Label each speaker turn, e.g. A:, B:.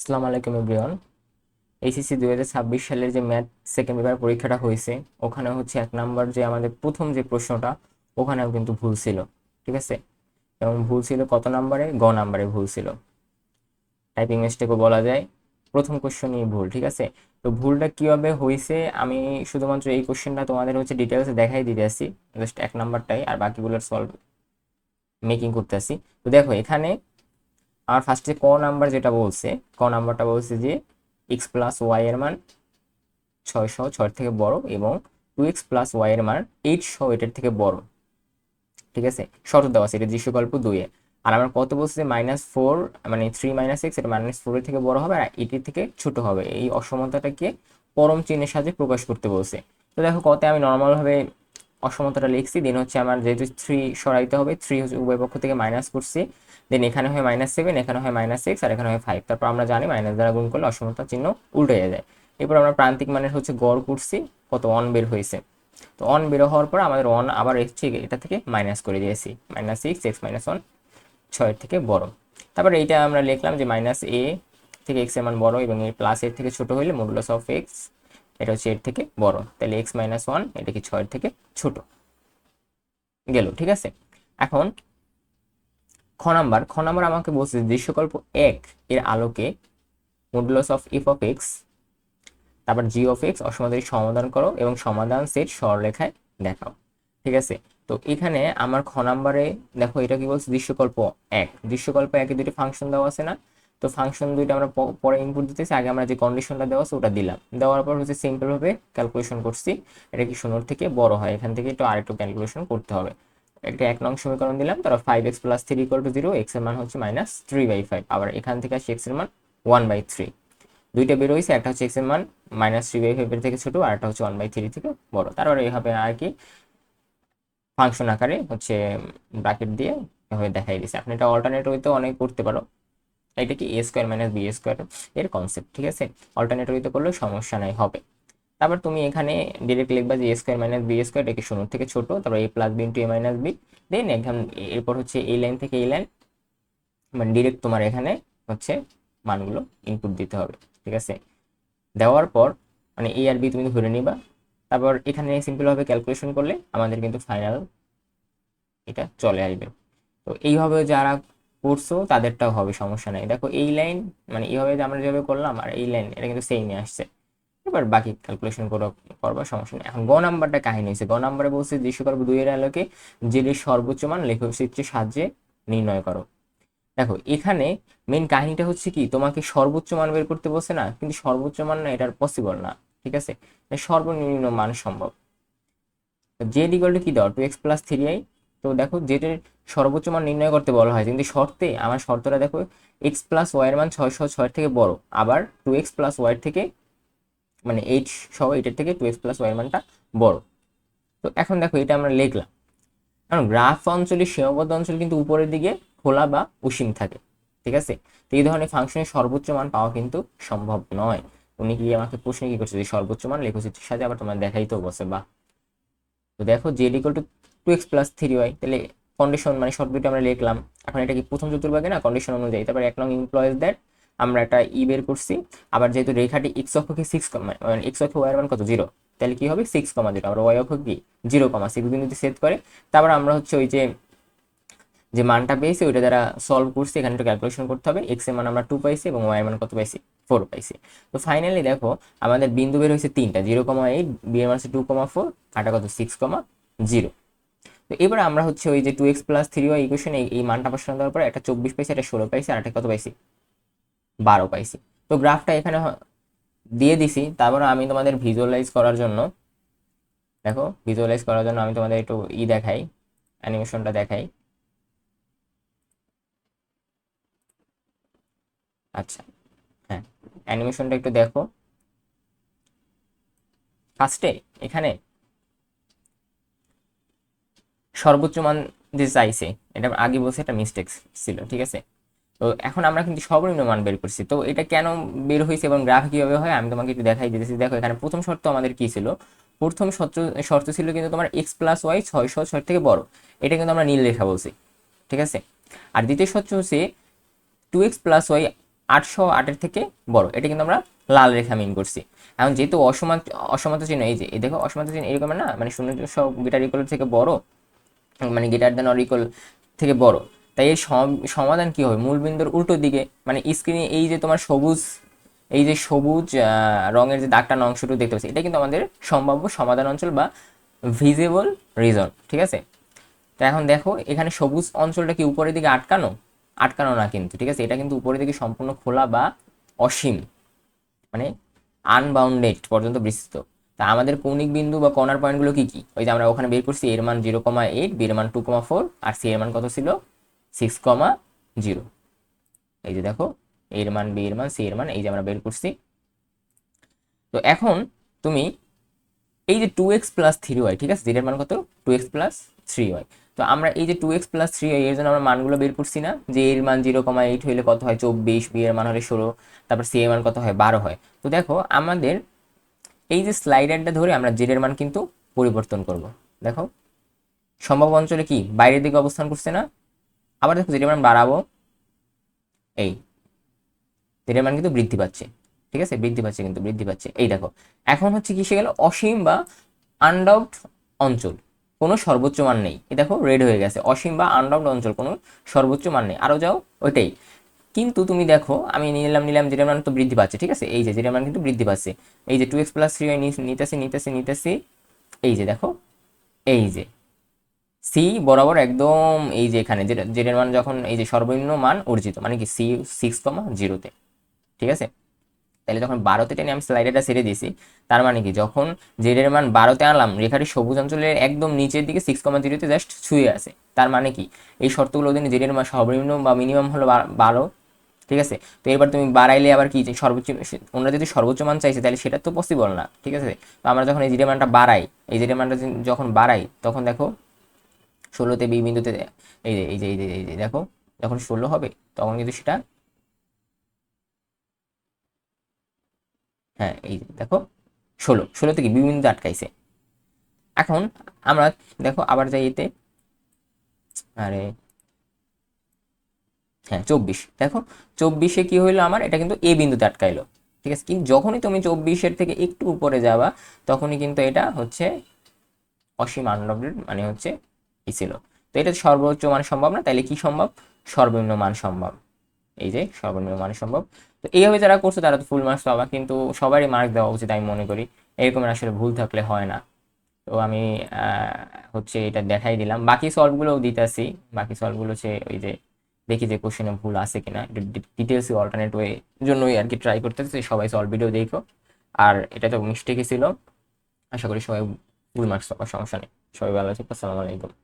A: আসসালামু আলাইকুম everyone. HSC 2026 সালের যে ম্যাথ সেকেন্ড পেপার পরীক্ষাটা হয়েছে, ওখানে হচ্ছে 1 নাম্বার যে আমাদের প্রথম যে প্রশ্নটা, ওখানেও কিন্তু ভুল ছিল। ঠিক আছে, এবং ভুল ছিল কত নাম্বারে? নাম্বারে ভুল ছিল। টাইপিং মিস্টেকও বলা যায়, প্রথম কোশ্চেনই ভুল। ঠিক আছে, তো ভুলটা কিভাবে হয়েছে আমি শুধুমাত্র এই কোশ্চেনটা তোমাদের হচ্ছে ডিটেলসে দেখাই দিতে আসি, জাস্ট 1 নাম্বারটাই, আর বাকিগুলোর সলভ মেকিং করতে আসি। তো দেখো এখানে আমার ফার্স্টে নাম্বার যেটা বলছে, নাম্বারটা বলছে যে এক্স প্লাস ওয়াই এর মান 600 থেকে বড় এবং 2x+y এর মান 800 এটার থেকে বড়। ঠিক আছে, শর্ত দেওয়া আছে, এটা দৃশ্যকল্প 2-এ। আর আমার কত বলছে? -4, মানে 3 - x, এটা -4 এর থেকে বড় হবে আর এটির থেকে ছোট হবে। এই অসমতাটাকে পরম চিহ্নের সাহায্যে প্রকাশ করতে বলছে। তো দেখো কতে আমি নর্মাল ভাবে অসমতাটা লিখছি, দেন হচ্ছে আমার যেহেতু 3 সরাইতে হবে, 3 হচ্ছে উভয় পক্ষ থেকে মাইনাস করছি, দেন এখানে হয় -7, এখানে হয় -x, আর এখানে হয় 5। তারপর আমরা জানি মাইনাস দ্বারা গুণ করলে অসমতা চিহ্ন উল্টে যায়। এরপর আমরা প্রান্তিক মানের হচ্ছে গড় করছি, কত 1 বের হয়েছে। তো 1 বের হওয়ার পর আমাদের 1 আবার হচ্ছে এটা থেকে মাইনাস করে দিয়েছি, -6, x - 1 6 থেকে বড়। তারপরে এইটা আমরা লিখলাম যে -a থেকে x এর মান বড় এবং এই প্লাস এর থেকে ছোট হইলে মডুলাস অফ x এটা হচ্ছে এর থেকে বড়, তাহলে x - 1 এটা কি 6 এর থেকে ছোট গেল। ঠিক আছে, এখন খ নাম্বার আমাকে বলছে দৃশ্যকল্প 1 এর আলোকে মডুলাস অফ f(x) তারপর g(x) অসমাধানের সমাধান করো এবং সমাধান সেট সরলরেখায় দেখাও। ঠিক আছে, তো এখানে আমার খ নাম্বারে দেখো এটা কি বলছে? দৃশ্যকল্প 1, দৃশ্যকল্প 1-এ দুটি ফাংশন দেওয়া আছে না? তো ফাংশন দুইটা আমরা পরে ইনপুট দিতেছি, আগে আমরা যে কন্ডিশনটা দেওয়া আছে ওটা দিলাম, দেওয়ার পর হচ্ছে সিম্পল ভাবে ক্যালকুলেশন করছি, এটা কি 0 থেকে বড় হয়, এখান থেকে একটু আরেকটু ক্যালকুলেশন করতে হবে। একটা 1 নং সমীকরণ দিলাম, তারপর 5x+3 = 0, x এর মান হচ্ছে -3/5, আবার এখান থেকে আসি x এর মান 1/3। দুইটা বের হয়েছে, একটা হচ্ছে x এর মান -3/5 এর থেকে ছোট, আর একটা হচ্ছে 1/3 থেকে বড়। তারপরে এইভাবে আর কি ফাংশন আকারে হচ্ছে ব্র্যাকেট দিয়ে এভাবে দেখাই দিছে। আপনি এটা অল্টারনেট ওয়েতে অনেক করতে পারো, এটা কি a² - b² এর কনসেপ্ট। ঠিক আছে, অল্টারনেট ওয়েতে করলেও সমস্যা নাই, হবে। তারপর তুমি এখানে ডিরেক্ট লিখবা যে a² - b² এটা কি 0 থেকে ছোট, তারপর a+b * a-b, দেন এখান এরপর হচ্ছে এই লাইন থেকে এই লাইন, মানে ডিরেক্ট তোমার এখানে হচ্ছে মানগুলো ইনপুট দিতে হবে। ঠিক আছে, দেওয়ার পর মানে এ আর বি তুমি ধরে নিবা, তারপর এখানে সিম্পল ভাবে ক্যালকুলেশন করলে আমাদের কিন্তু ফাইনাল এটা চলে আসবে। তো এইভাবে যারা করছো তাদেরটাও হবে, সমস্যা নাই। দেখো এই লাইন মানে এইভাবে যে আমরা যেভাবে করলাম আর এই লাইন এটা কিন্তু সেমই আসছে। এবার বাকি ক্যালকুলেশন করবা, সমস্যা নেই। এখন নাম্বারটা কাহিনী হয়েছে, নাম্বারে বলছে দৃশ্যকল্প 2 এর আলোকে জেডির সর্বোচ্চ মান লেখচিত্রের সাহায্যে নির্ণয় করো। দেখো এখানে মেন কাহিনীটা হচ্ছে কি, তোমাকে সর্বোচ্চ মান বের করতে বলছে না, কিন্তু সর্বোচ্চ মান না, এটার পসিবল না। ঠিক আছে, সর্বনিম্ন মান সম্ভব। জেড ইকুয়াল টু কি দাও? 2x+3i। তো দেখো জেডের সর্বোচ্চ মান নির্ণয় করতে বলা হয়, কিন্তু শর্তে আমার শর্তটা দেখো, x+y এর মান 606 থেকে বড়, আবার 2x+y থেকে মানে 8 সহ এটার থেকে 2x+y এর মানটা বড়। তো এখন দেখো এটা আমরা লিখলাম, কারণ গ্রাফ অঞ্চলের সীমাবদ্ধ অঞ্চল কিন্তু উপরের দিকে খোলা বা অসীম থাকে। ঠিক আছে, তো এই ধরনের ফাংশনের সর্বোচ্চ মান পাওয়া কিন্তু সম্ভব নয়। উনি কি আমাকে প্রশ্নে কি করছে যে সর্বোচ্চ মান লেখচিত্রের সাথে আবার তোমার দেখাইতেও বসে বা। তো দেখো জেড ইকুয়াল টু 2x+3y, তাহলে কন্ডিশন মানে শর্ত দুটো আমরা লিখলাম। এখন এটা কি প্রথম চতুর্ভাগে না, কন্ডিশন অনুযায়ী। তারপর 1 নং ইমপ্লয়েজ দ্যাট আমরা একটা বের করছি। আবার যেহেতু রেখাটি x অক্ষকে 6, মানে x অক্ষ y এর মান কত 0, তাহলে কি হবে 6,0, আবার y অক্ষ কি 0,6 বিন্দুতে সেট করে। তারপর আমরা হচ্ছে ওই যে যে মানটা পেয়েছি ওইটা দ্বারা সলভ করছি, এখানে একটু ক্যালকুলেশন করতে হবে। এক্স এর মান আমরা 2 পাইছি এবং ওয়াই এর মান কত পাইছি? 4 পাইছি। তো ফাইনালি দেখো আমাদের বিন্দু বের হয়েছে তিনটা, 0,8, বি এর মান হচ্ছে 2,4, আটা কত 6,0। তো এবার আমরা হচ্ছে ওই যে 2x+3y ইকুয়েশন এই মানটা বসানো দেওয়ার পরে একটা 24 পাইছি, একটা 16 পাইছি, আর একটা কত পাইছি? 12 পাইছি। তো গ্রাফটা এখানে দিয়ে দিছি। তারপর আমি তোমাদের ভিজুয়ালাইজ করার জন্য, দেখো ভিজুয়ালাইজ করার জন্য আমি তোমাদের একটু দেখাই, অ্যানিমেশনটা দেখাই। আচ্ছা, হ্যাঁ, অ্যানিমেশনটা একটু দেখো। ফার্স্টে এখানে সর্বোচ্চ মান যে চাইছে, এটা আগে বলছে এটা মিস্টেক ছিল। ঠিক আছে, তো এখন আমরা কিন্তু সর্বনিম্ন মান বের করছি। তো এটা কেন বের হয়েছে এবং গ্রাফ কিভাবে হয় আমি তোমাকে একটু দেখাই দিতেছি। দেখো এখানে প্রথম শর্ত আমাদের কি ছিল? প্রথম শর্ত শর্ত ছিল কিন্তু তোমার x+y 606 থেকে বড়, এটা কিন্তু আমরা নীল রেখা বলছি। ঠিক আছে, আর দ্বিতীয় শর্ত হচ্ছে 2x+y 808-এর থেকে বড়, এটা কিন্তু আমরা লাল রেখা মিন করছি। এখন যেহেতু অসমত চিহ্ন, এই যে এই দেখো অসমত চিহ্ন এরকম না, মানে 0 গ্রেটার ইকুয়াল থেকে বড়, মানে গ্রেটার দেন অর ইকুয়াল থেকে বড়, তাই এর সমাধান কি হবে, মূল বিন্দুর উল্টো দিকে, মানে স্ক্রিনে এই যে তোমার সবুজ, এই যে সবুজ রঙের যে দাগটানো অংশটুকু দেখতে পাচ্ছি, এটা কিন্তু আমাদের সম্ভাব্য সমাধান অঞ্চল বা ভিজিবল রিজন, ঠিক আছে। তো এখন দেখো এখানে সবুজ অঞ্চলটা কি উপরের দিকে আটকানো, আটকানো না কিন্তু, ঠিক আছে, এটা কিন্তু উপরের দিকে সম্পূর্ণ খোলা বা অসীম, মানে আনবাউন্ডেড পর্যন্ত বিস্তৃত। তা আমাদের কৌণিক বিন্দু বা কর্নার পয়েন্টগুলো কি কি, ওই যে আমরা ওখানে বের করছি, এর মান 0,8, বি এর মান 2,4, আর সি এর মান কত ছিল 6,0। এই যে দেখো এর মান, বি এর মান, সি এর মান, এই যে আমরা বের করছি। তো এখন তুমি এই যে 2x+3y, ঠিক আছে, যেটার মান কত 2x+3y, তো আমরা এই যে 2x+3y এর জন্য আমরা মানগুলো বের করছি না, যে এর মান 0,8 হইলে কত হয় 24, বি এর মান হলে 16, তারপর সি এর মান কত হয় 12 হয়। তো দেখো আমাদের এই যে স্লাইডারটা ধরে আমরা জেড এর মান কিন্তু পরিবর্তন করব। দেখো সম্ভাব্য অঞ্চলে কি বাইরের দিকে অবস্থান করছে না, আবার দেখো জেড এর মান বাড়াবো, এই জেড এর মান কিন্তু বৃদ্ধি পাচ্ছে, ঠিক আছে, বৃদ্ধি পাচ্ছে, কিন্তু বৃদ্ধি পাচ্ছে, এই দেখো এখন হচ্ছে কি সে গেল অসীম বা আনডাউট অঞ্চল, কোনো সর্বোচ্চ মান নেই, এই দেখো রেড হয়ে গেছে, অসীম বা আনডাউট অঞ্চল, কোনো সর্বোচ্চ মান নেই, আরো যাও ওইটাই। কিন্তু তুমি দেখো আমি নিলাম যেটার মান তো বৃদ্ধি পাচ্ছে, ঠিক আছে, এই যে যেটার মান কিন্তু বৃদ্ধি পাচ্ছে, এই যে 2x+3y নিতেছি, এই যে দেখো এই যে সি বরাবর একদম, এই যে এখানে যেটা জেডের মান যখন এই যে সর্বনিম্ন মান অর্জিত, মানে কি সি 6,0, ঠিক আছে। তাহলে যখন 12তে টেনে আমি স্লাইডারটা ছেড়ে দিয়েছি, তার মানে কি যখন জেডের মান 12তে আনলাম, রেখাটি সবুজ অঞ্চলের একদম নিচের দিকে 6,0-তে জাস্ট ছুঁয়ে আছে, তার মানে কি এই শর্তগুলো অধীনে জেডের মান সর্বনিম্ন বা মিনিমাম হলো 12, ঠিক আছে। তো এবার তুমি বাড়াইলে আবার কি সর্বোচ্চ, ওনারা যদি সর্বোচ্চ মান চাইছে তাহলে সেটা তো পসিবল না, ঠিক আছে। তো আমরা যখন এই জেডের মানটা বাড়াই, এই জেডের মানটা যখন বাড়াই, তখন দেখো 16তে বি বিন্দুতে, এই যে দেখো যখন 16 হবে তখন কিন্তু সেটা, হ্যাঁ এই যে দেখো 16 থেকে বি বিন্দুতে আটকাইছে। এখন আমরা দেখো আবার যাই এতে, আরে হ্যাঁ 24, দেখো 24-এ কি হইলো আমার, এটা কিন্তু এ বিন্দুতে আটকাইলো, ঠিক আছে। কিন্তু যখনই তুমি 24-এর থেকে একটু উপরে যাবা, তখনই কিন্তু এটা হচ্ছে অসীম আনবাউন্ডেড, মানে হচ্ছে ই ছিল। তো এটা সর্বোচ্চ মান সম্ভব না, তাইলে কি সম্ভব, সর্বনিম্ন মান সম্ভব, এই যে সর্বনিম্ন মান সম্ভব। তো এইভাবে যারা করছে তারা তো ফুল মার্কস পাবা, কিন্তু সবারই মার্ক দেওয়া উচিত আমি মনে করি, এরকমের আসলে ভুল থাকলে হয় না। তো আমি হচ্ছে এটা দেখাই দিলাম, বাকি সলভগুলোও দিতেছি, বাকি সলভগুলো হচ্ছে ওই যে দেখি যে কোশ্চেনে ভুল আছে কিনা, ডিটেলসি অল্টারনেট ওয়ে জন্যই আর কি ট্রাই করতেছি, সবাই সলভ ভিডিও দেখো। আর এটা তো মিস্টেকই ছিল, আশা করি সবাই ফুল মার্কস পাবার, সমস্যা নেই। সবাই ভালো আছে, আসসালামু আলাইকুম।